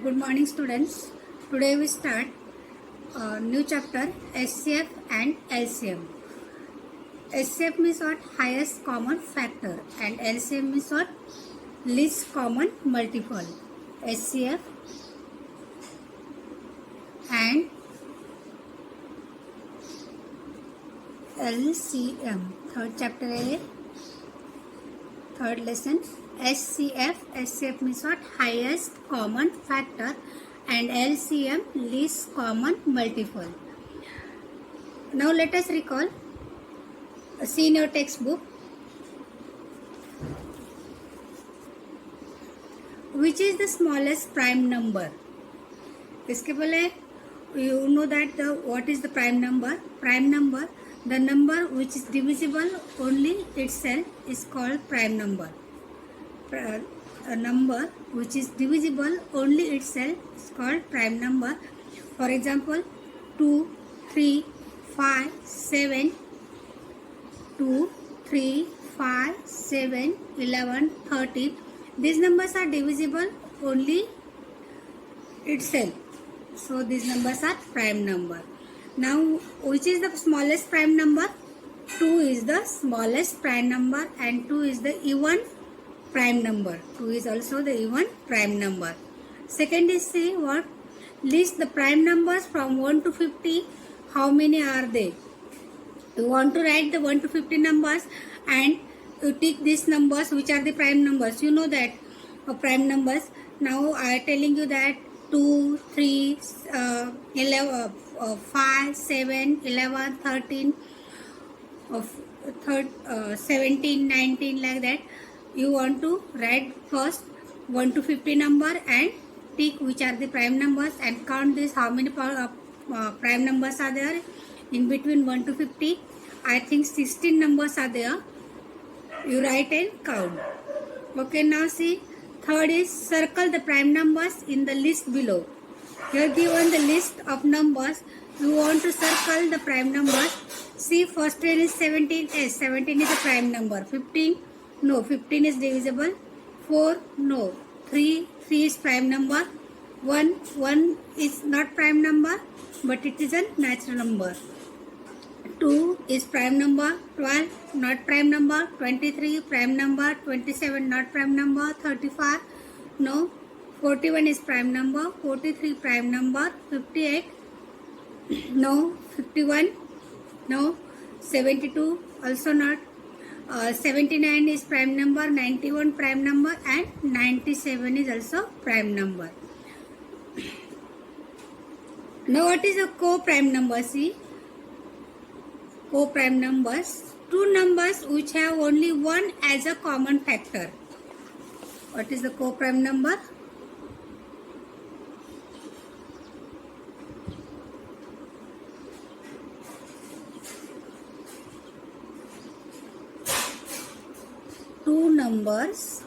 Good morning, students. Today we start a new chapter SCF and LCM. SCF means what? Highest common factor, and LCM means what? Least common multiple. SCF and LCM. Third chapter है, third lesson. SCF means what? Highest common factor, and LCM least common multiple. Now let us recall. See in your textbook. Which is the smallest prime number? इसके पहले you know that what is the prime number? Prime number, the number which is divisible only itself is called prime number. A number which is divisible only itself is called prime number. For example, 2, 3, 5, 7, 2, 3, 5, 7, 11, 13. These numbers are divisible only itself. So these numbers are prime number. Now, which is the smallest prime number? 2 is the smallest prime number, and 2 is the even prime number. 2 is also the even prime number. Second is, see what? List the prime numbers from 1 to 50. How many are they? You want to write the 1 to 50 numbers and you take these numbers which are the prime numbers. You know that prime numbers. Now I am telling you that 2, 3, 11, 5, 7, 11, 13, 17, 19, like that. You want to write first 1 to 50 number and take which are the prime numbers and count this how many prime numbers are there in between 1 to 50. I think 16 numbers are there. You write and count. Okay, now see. Third is circle the prime numbers in the list below. Here given the list of numbers. You want to circle the prime numbers. See, first one is 17. Yes, 17 is a prime number. 15. No, 15 is divisible. 4, no. 3 is prime number. 1 is not prime number, but it is a natural number. 2 is prime number. 12 not prime number. 23 prime number. 27 not prime number. 35 no. 41 is prime number. 43 prime number. 58 no. 51 no. 72 also not. 79 is prime number, 91 prime number, and 97 is also prime number. Now what is a co-prime number? See, co-prime numbers, two numbers which have only one as a common factor. What is the co-prime number? Two numbers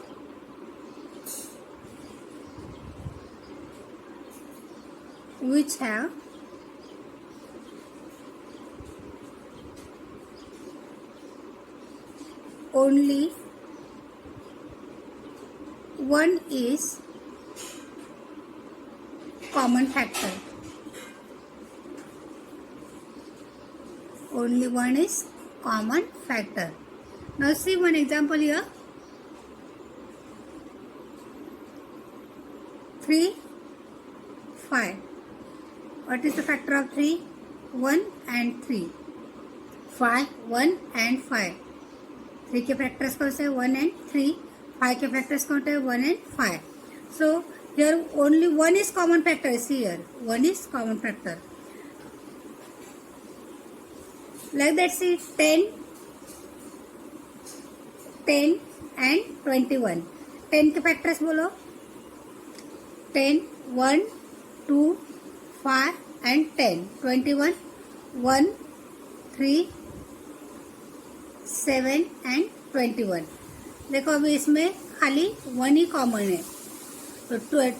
which have only one is common factor. Only one is common factor. Now see one example here. 3, 5. What is the factor of 3? 1 and 3. 5, 1 and 5. 3 के factors कौन से? 1 and 3. 5 के factors कौन से? 1 and 5. So here only one is common factor. See here, one is common factor. Like that, see 10 and 21. 10 के factors बोलो. 10, 1, 2, 5 and 10. 21, 1, 3, 7 and 21. देखो अभी इसमें खाली 1 ही कॉमन है. तो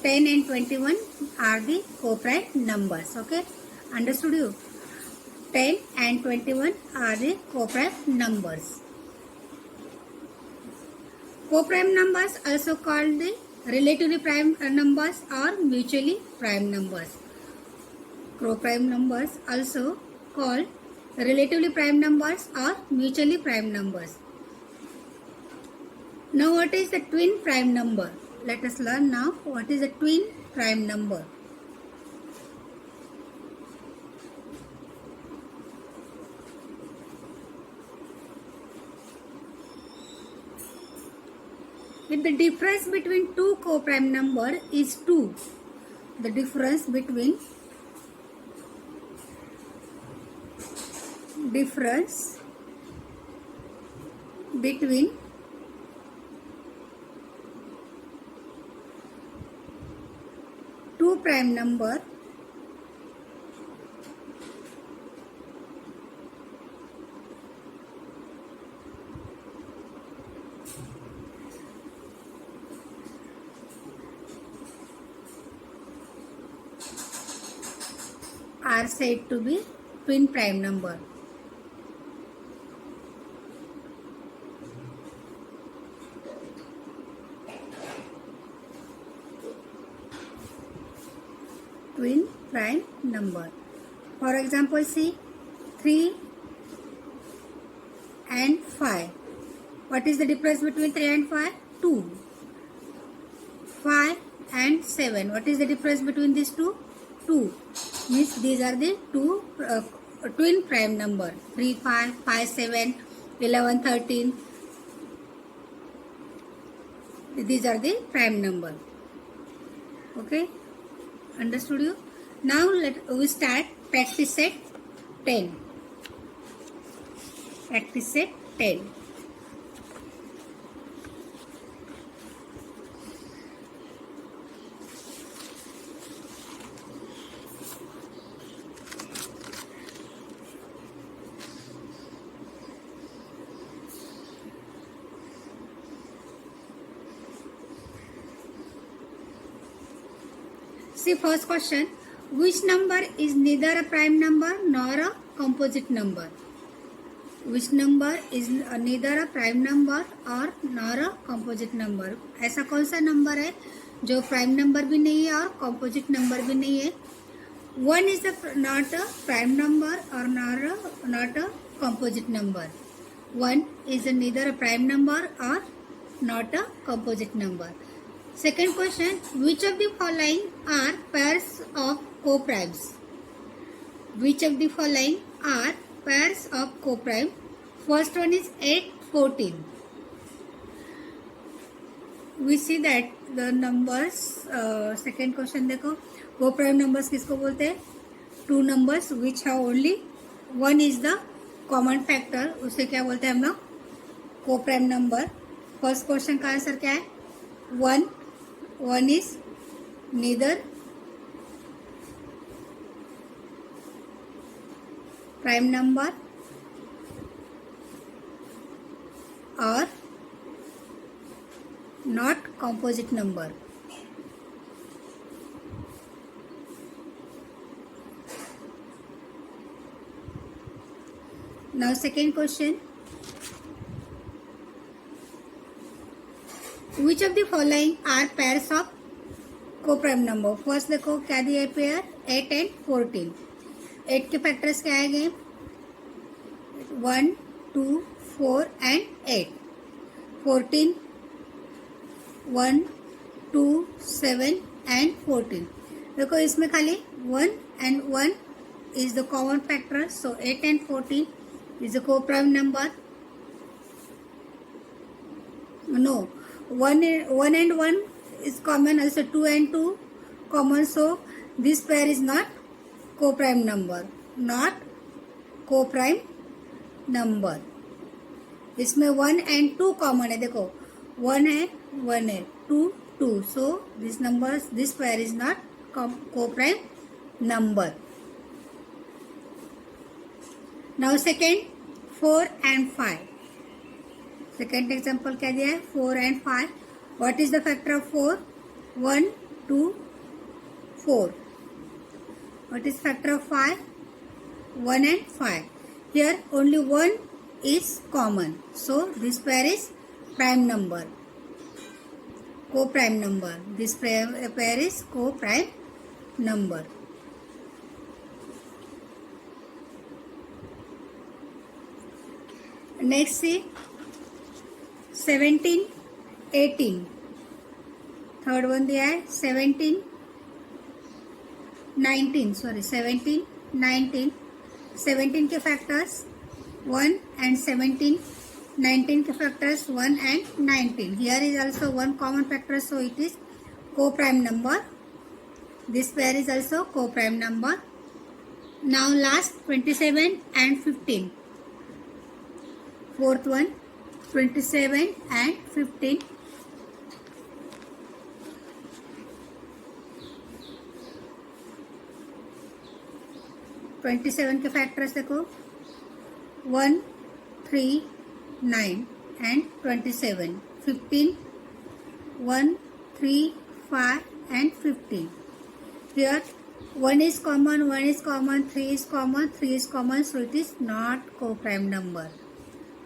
10 and 21 are the co-prime numbers. Okay, understood you? 10 and 21 are the co-prime numbers. Co-prime numbers also called the relatively prime numbers or mutually prime numbers. Coprime numbers also called relatively prime numbers or mutually prime numbers. Now what is the twin prime number? Let us learn now what is a twin prime number. If the difference between two coprime number is 2, the difference between two prime number are said to be twin prime number. Twin prime number. For example, see 3 and 5. What is the difference between 3 and 5? 2. 5 and 7. What is the difference between these two? 2. Means these are the two twin prime number. 3, 5, 5, 7, 11, 13. These are the prime number. Okay? Understood you? Now we start practice set 10. Practice set 10. See first question, which number is neither a prime number nor a composite number? Which number is neither a prime number or nor a composite number? ऐसा कौन सा number है जो prime number भी नहीं है और composite number भी नहीं है? One is not a prime number or not a composite number. One is neither a prime number or not a composite number. Second question, which of the following are pairs of coprimes? Which of the following are pairs of coprime? First one is 8, 14. We see that the numbers, second question देखो, coprime numbers किसको बोलते हैं? Two numbers which have only one is the common factor, उसे क्या बोलते हैं हम लोग? Coprime number. First question का आंसर क्या है? 1. One is neither prime number or not composite number. Now second question, which of the following are pairs of coprime number? First देखो क्या दिया है पेयर 8 and 14. 8 के फैक्टर्स क्या आएंगे? 1, 2, 4 and 8. 14, 1, 2, 7 and 14. देखो इसमें खाली 1 and 1 is the common factor, so 8 and 14 is a coprime number. No, 1 and 1 is common, also 2 and 2 common, so this pair is not coprime number. Not coprime number. इसमें 1 and 2 common है, देखो 1 है 2, 2, so this pair is not coprime number. Now second, 4 and 5. Second example क्या दिया है? 4 and 5. What is the factor of 4? 1, 2, 4. What is factor of 5? 1 and 5. Here only 1 is common. So this pair is prime number. co-prime number. This pair is co-prime number. Next see 17, 18. Third one दिया है 17, 19. Sorry 17, 19. 17 के factors 1 and 17. 19 के factors 1 and 19. Here is also one common factor, so it is co-prime number. This pair is also co-prime number. Now last 27 and 15. Fourth one 27 and 15. Twenty के factors देखो 1, 3, 9 and 27. 15, 1, 3, 5 and 15. Here 1 is common, 1 is common, 3 is common, 3 is common, so it is not co-prime number.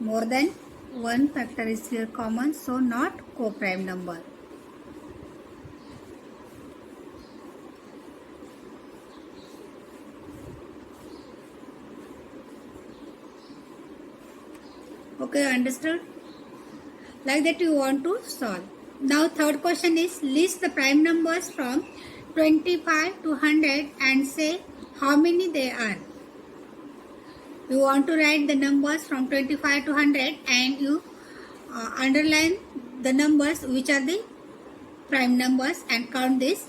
More than one factor is here common, so not co-prime number. Okay, understood? Like that you want to solve. Now third question is list the prime numbers from 25 to 100 and say how many they are. You want to write the numbers from 25 to 100 and you underline the numbers which are the prime numbers and count this.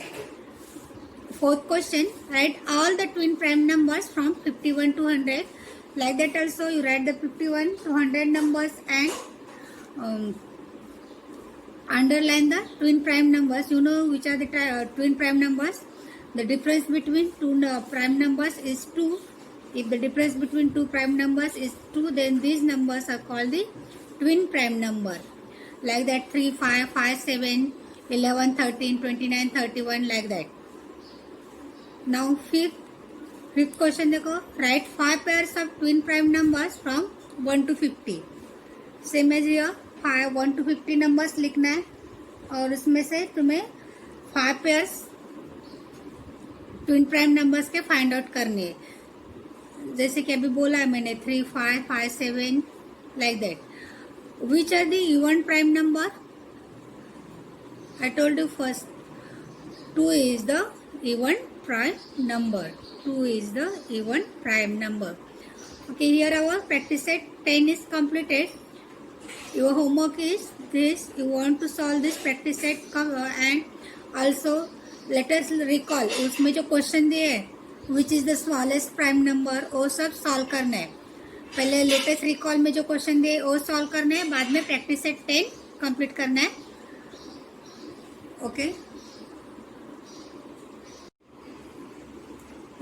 Fourth question, write all the twin prime numbers from 51 to 100. Like that also you write the 51 to 100 numbers and underline the twin prime numbers. You know which are the twin prime numbers. The difference between two prime numbers is 2. If the difference between two prime numbers is 2, then these numbers are called the twin prime number. Like that 3, 5, 5, 7, 11, 13, 29, 31, like that. Now fifth question देखो, right 5 pairs of twin prime numbers from 1 to 50. Same as here 1 to 50 numbers लिखना है और उसमें से तुम्हें 5 pairs twin prime numbers के find out करने हैं. जैसे कि अभी बोला है मैंने 3, 5, 5, 7 like that. Which are the even prime number? I told you first 2 is the even prime number. 2 is the even prime number. Okay, here our practice set 10 is completed. Your homework is this. You want to solve this practice set and also let us recall उसमें जो question दिए है which is the smallest prime number वो सब solve करना है. पहले latest recall में जो क्वेश्चन दिए वो सॉल्व करना है, बाद में प्रैक्टिस सेट 10 कंप्लीट करना है. Okay,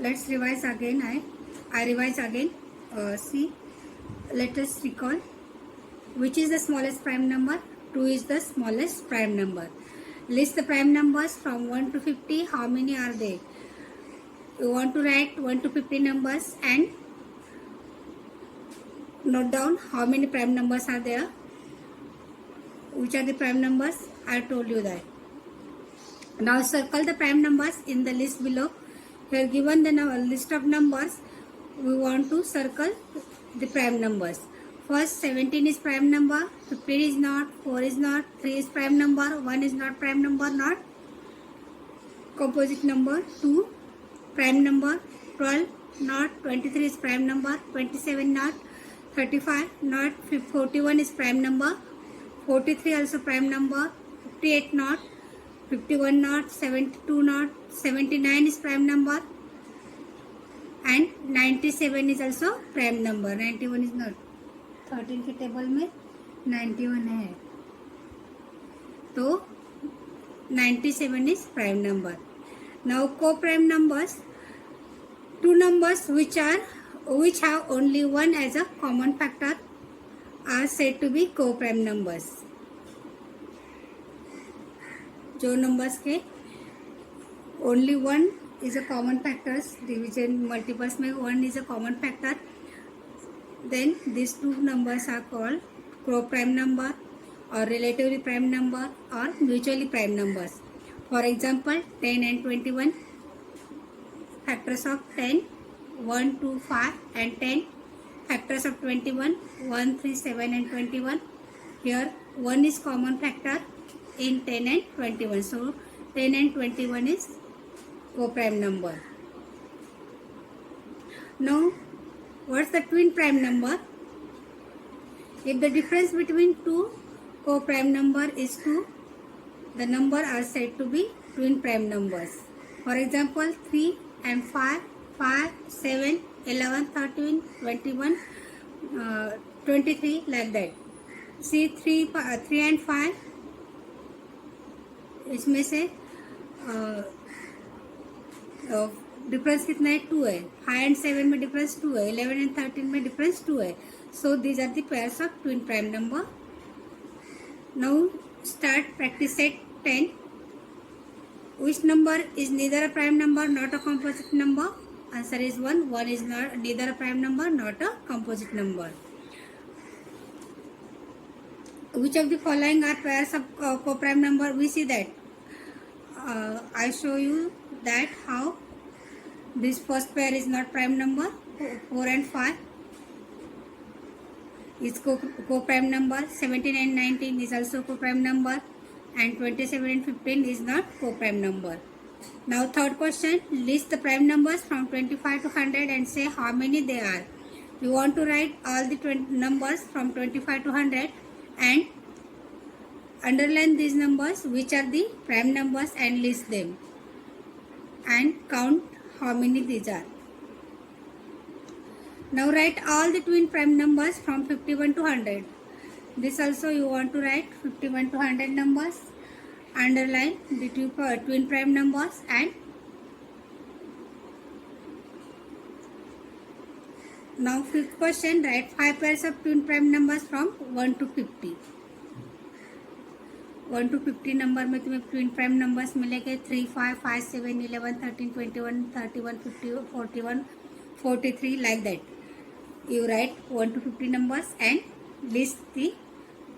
let's revise again. I revise again. See, let us recall which is the smallest prime number. 2 is the smallest prime number. List the prime numbers from 1 to 50. How many are they? You want to write 1 to 50 numbers and note down how many prime numbers are there. Which are the prime numbers? I told you that. Now circle the prime numbers in the list below. Here given the list of numbers, we want to circle the prime numbers. First 17 is prime number, 15 is not, 4 is not, 3 is prime number, 1 is not prime number, not composite number. 2 prime number, 12 not, 23 is prime number, 27 not, 35 not, 41 is prime number, 43 also prime number, 58 not, 51 not, 72 not, 79 is prime number and 97 is also prime number. 91 is not. 13 के table में 91 है तो 97 is prime number. Now co-prime numbers, two numbers which have only one as a common factor are said to be co-prime numbers. जो numbers के only one is a common factors, division multiples में one is a common factor, then these two numbers are called co-prime number. or relatively prime number or mutually prime numbers. For example, 10 and 21, factors of 10, 1, 2, 5 and 10, factors of 21, 1, 3, 7 and 21. Here 1 is common factor in 10 and 21. So 10 and 21 is co-prime number. Now what's the twin prime number? If the difference between two co-prime number is 2, the number are said to be twin prime numbers. For example, 3 and 5, 5, 7, 11, 13, 21, 23 like that. See 3 and 5, इसमें से difference कितना है 2 है. 5 and 7 में difference 2 है. 11 and 13 में difference 2 है. So these are the pairs of twin prime number. Now start practice set 10. Which number is neither a prime number, not a composite number? Answer is 1. 1 is not neither a prime number, not a composite number. Which of the following are pairs of co-prime number? We see that. I show you that how this first pair is not prime number. 4 and 5 is co-prime number. 17 and 19 is also co-prime number. And 27 and 15 is not co-prime number. Now third question, list the prime numbers from 25 to 100 and say how many they are. You want to write all the numbers from 25 to 100 and underline these numbers which are the prime numbers and list them and count how many these are. Now write all the twin prime numbers from 51 to 100. This also you want to write 51 to 100 numbers. Underline the twin prime numbers and now fifth question, write 5 pairs of twin prime numbers from 1 to 50. 1 to 50 number में तुम्हें twin prime numbers मिलेंगे 3, 5, 5, 7, 11, 13, 21, 31, 50, 41, 43 like that. You write 1 to 50 numbers and list the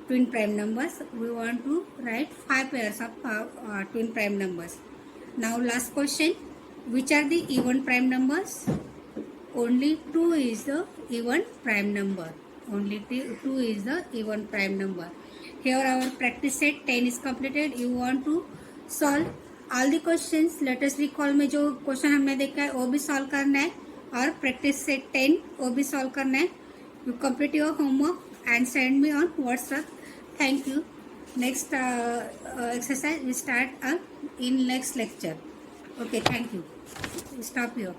twin prime numbers. We want to write 5 pairs of twin prime numbers. Now last question, which are the even prime numbers? Only 2 is the even prime number. Only 2 is the even prime number. Here our practice set 10 is completed. You want to solve all the questions. Let us recall में जो question हमने देखा है वो भी solve करना है और प्रैक्टिस सेट 10 वो भी सॉल्व करना है. You complete your homework and send me on WhatsApp. Thank you. Next exercise we start in next lecture. Okay, thank you. Stop here.